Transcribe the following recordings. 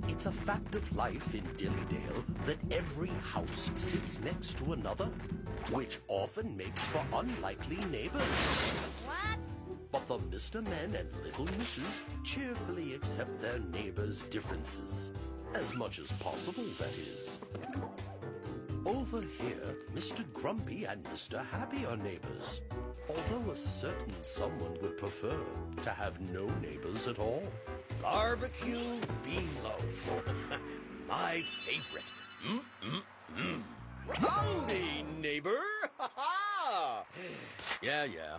It's a fact of life in Dillydale that every house sits next to another, which often makes for unlikely neighbors. What? But the Mr. Men and Little Misses cheerfully accept their neighbors' differences. As much as possible, that is. Over here, Mr. Grumpy and Mr. Happy are neighbors, although a certain someone would prefer to have no neighbors at all. Barbecue bean loaf. My favorite. Howdy, neighbor. Ha-ha! Yeah.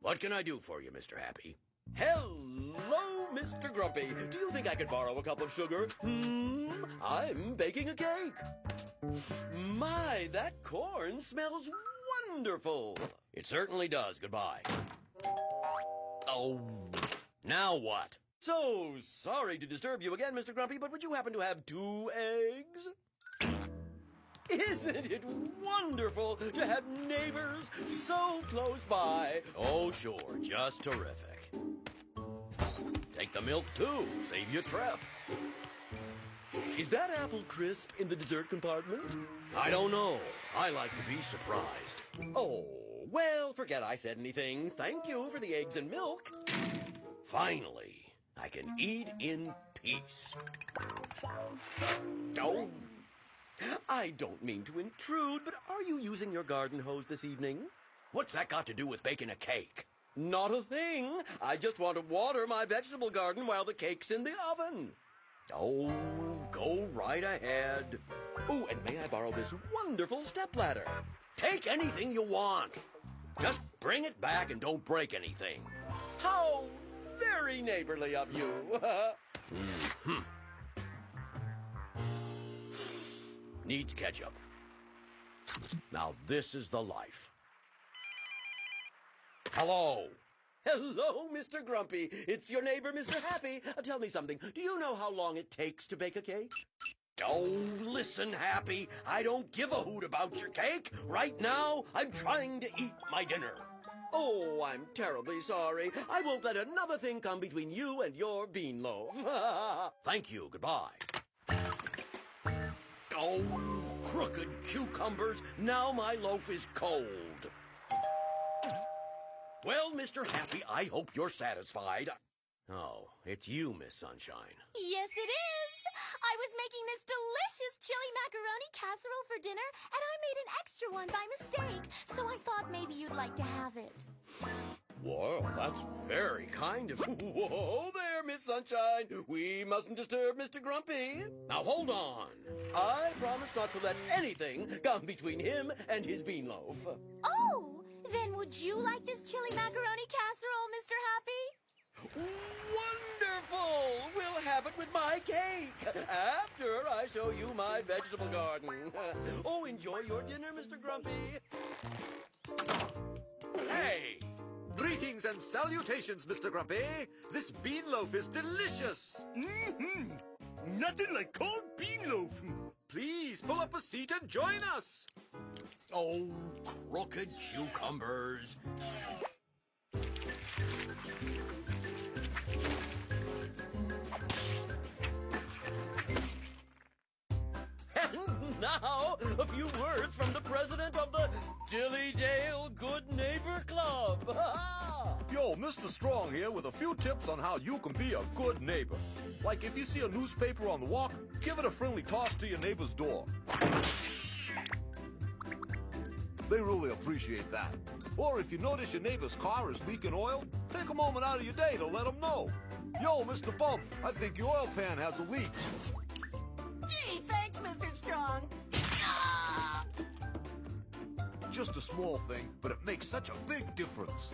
What can I do for you, Mr. Happy? Hello, Mr. Grumpy. Do you think I could borrow a cup of sugar? I'm baking a cake. My, that corn smells wonderful. It certainly does. Goodbye. Oh, now what? So sorry to disturb you again, Mr. Grumpy, but would you happen to have 2 eggs? Isn't it wonderful to have neighbors so close by? Oh, sure, just terrific. Take the milk, too. Save you a trip. Is that apple crisp in the dessert compartment? I don't know. I like to be surprised. Oh, well, forget I said anything. Thank you for the eggs and milk. Finally, I can eat in peace. Oh, I don't mean to intrude, but are you using your garden hose this evening? What's that got to do with baking a cake? Not a thing. I just want to water my vegetable garden while the cake's in the oven. Oh, go right ahead. Oh, and may I borrow this wonderful stepladder? Take anything you want. Just bring it back and don't break anything. How very neighborly of you. Needs ketchup. Now this is the life. Hello. Hello, Mr. Grumpy. It's your neighbor, Mr. Happy. Tell me something. Do you know how long it takes to bake a cake? Oh, listen, Happy. I don't give a hoot about your cake. Right now, I'm trying to eat my dinner. Oh, I'm terribly sorry. I won't let another thing come between you and your bean loaf. Thank you. Goodbye. Oh, crooked cucumbers. Now my loaf is cold. Well, Mr. Happy, I hope you're satisfied. Oh, it's you, Miss Sunshine. Yes, it is. I was making this delicious chili macaroni casserole for dinner, and I made an extra one by mistake, so I thought maybe you'd like to have it. Well, that's very kind of you. Whoa there, Miss Sunshine. We mustn't disturb Mr. Grumpy. Now, hold on. I promise not to let anything come between him and his bean loaf. Oh, then would you like this chili macaroni casserole, Mr. Happy? Wonderful! We'll have it with my cake after I show you my vegetable garden. Oh, enjoy your dinner, Mr. Grumpy. Hey! Greetings and salutations, Mr. Grumpy. This bean loaf is delicious. Nothing like cold bean loaf. Please pull up a seat and join us. Oh, crooked cucumbers. And now, a few words from the president of the Dillydale Good Neighbor Club. Yo, Mr. Strong here with a few tips on how you can be a good neighbor. Like if you see a newspaper on the walk, give it a friendly toss to your neighbor's door. They really appreciate that. Or if you notice your neighbor's car is leaking oil, take a moment out of your day to let them know. Yo, Mr. Bump, I think your oil pan has a leak. Gee, thanks, Mr. Strong. Just a small thing, but it makes such a big difference.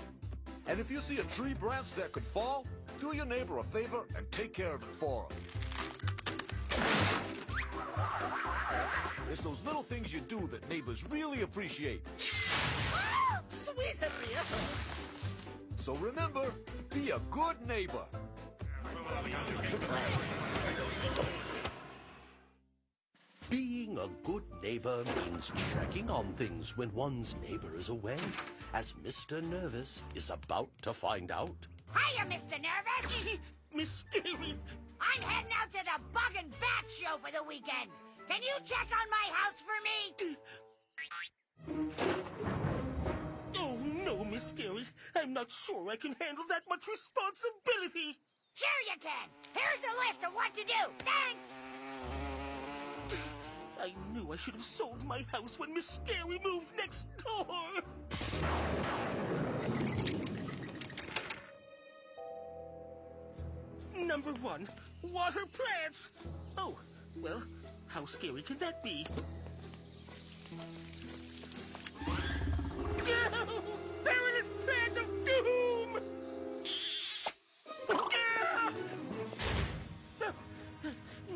And if you see a tree branch that could fall, do your neighbor a favor and take care of it for him. It's those little things you do that neighbors really appreciate. Sweet Henrietta. So remember, be a good neighbor. Being a good neighbor means checking on things when one's neighbor is away, as Mr. Nervous is about to find out. Hiya, Mr. Nervous. Miss Scary. I'm heading out to the Bug and Bat show for the weekend. Can you check on my house for me? Oh, no, Miss Scary. I'm not sure I can handle that much responsibility. Sure you can. Here's the list of what to do. Thanks. I knew I should have sold my house when Miss Scary moved next door. Number 1, water plants. Oh, well, how scary can that be? No! Perilous plant of doom!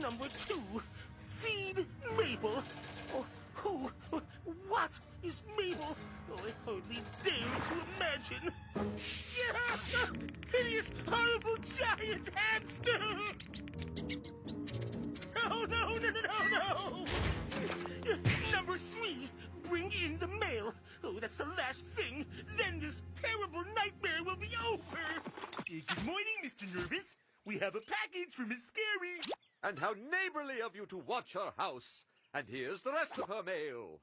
Number 2, feed Mabel. Oh, who? What is Mabel? Oh, I hardly dare to imagine. Hideous, horrible giant hamster! Oh, no, no, no, no, no! Number 3, bring in the mail. Oh, that's the last thing. Then this terrible nightmare will be over. Good morning, Mr. Nervous. We have a package from Miss Scary. And how neighborly of you to watch her house. And here's the rest of her mail.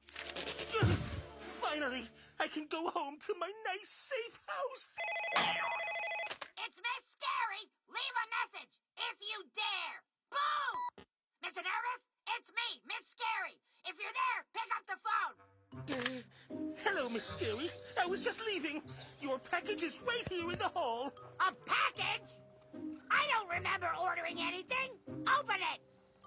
Finally, I can go home to my nice, safe house. It's Miss Scary. Leave a message if you dare. Boo! Mr. Nervous, it's me, Miss Scary. If you're there, pick up the phone. Hello, Miss Scary. I was just leaving. Your package is right here in the hall. A package? I don't remember ordering anything. Open it.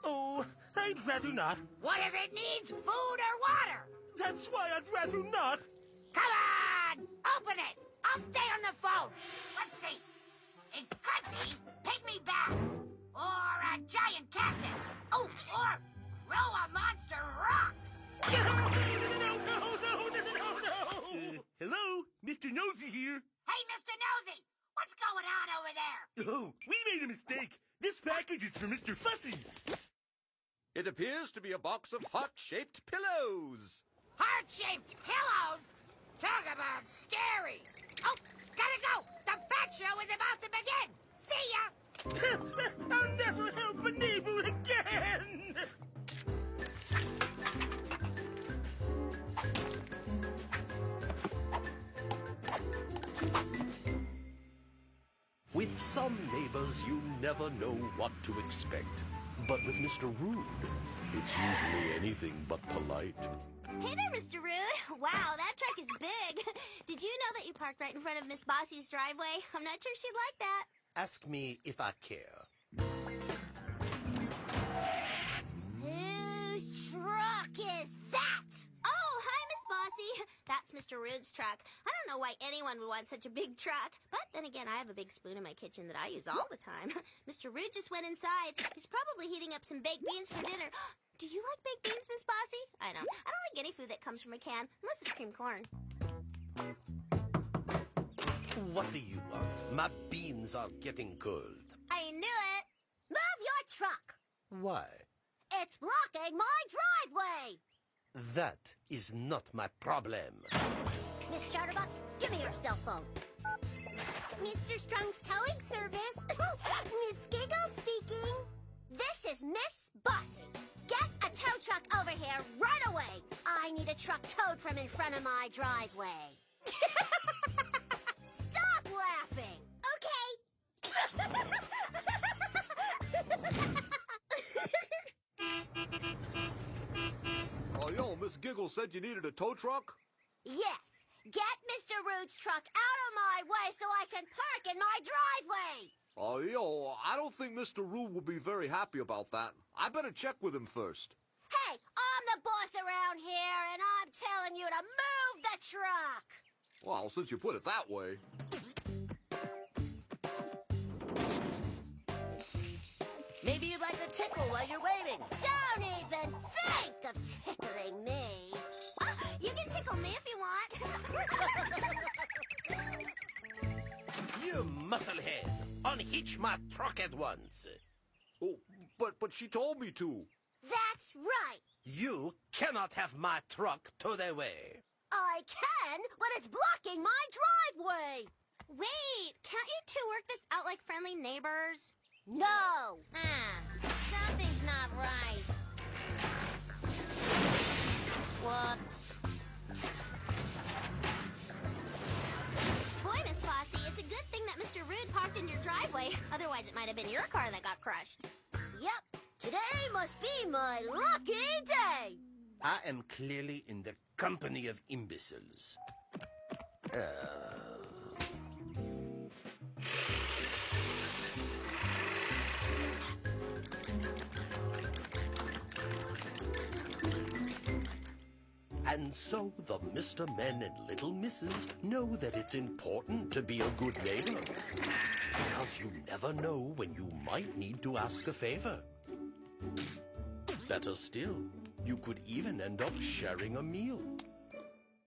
Oh, I'd rather not. What if it needs food or water? That's why I'd rather not. Come on! Open it! I'll stay on the phone. Let's see. It could be pygmy bats. Or a giant cactus. Oh, or grow a monster rocks. No. Hello, Mr. Nosy here. Hey, Mr. Nosy. What's going on over there? Oh, we made a mistake. This package is for Mr. Fussy. It appears to be a box of heart-shaped pillows. Heart-shaped pillows? Talk about scary. Oh, gotta go. The bat show is about to begin. See ya. I'll never help a neighbor again. With some neighbors, you never know what to expect. But with Mr. Rude, it's usually anything but polite. Hey there, Mr. Rude. Wow, that truck is big. Did you know that you parked right in front of Miss Bossy's driveway? I'm not sure she'd like that. Ask me if I care. Whose truck is that? Oh, hi, Miss Bossy. That's Mr. Rude's truck. I don't know why anyone would want such a big truck. But then again, I have a big spoon in my kitchen that I use all the time. Mr. Rude just went inside. He's probably heating up some baked beans for dinner. Do you like baked beans, Miss Bossy? I don't like any food that comes from a can, unless it's cream corn. What do you want? My beans are getting cold. I knew it. Move your truck. Why? It's blocking my driveway. That is not my problem. Miss Chatterbox, give me your cell phone. Mr. Strong's towing service. Miss Giggle speaking. This is Miss Bossy. Get a tow truck over here right away. I need a truck towed from in front of my driveway. Stop laughing. Okay. Oh, yo, Miss Giggle said you needed a tow truck? Yes. Get Mr. Rude's truck out of my way so I can park in my driveway. Oh, yo, I don't think Mr. Rude will be very happy about that. I better check with him first. Hey, I'm the boss around here, and I'm telling you to move the truck. Well, since you put it that way. Maybe you'd like a tickle while you're waiting. Don't even think of tickling me. Oh, you can tickle me if you want. You musclehead! Unhitch my truck at once. Oh, but she told me to. That's right. You cannot have my truck to the way. I can, but it's blocking my driveway. Wait, can't you two work this out like friendly neighbors? No. Something's not right. Whoops. Boy, Miss Bossy, it's a good thing that Mr. Rude parked in your driveway. Otherwise, it might have been your car that got crushed. Yep, today must be my lucky day. I am clearly in the company of imbeciles. And so the Mr. Men and Little Misses know that it's important to be a good neighbor. Because you never know when you might need to ask a favor. Better still, you could even end up sharing a meal.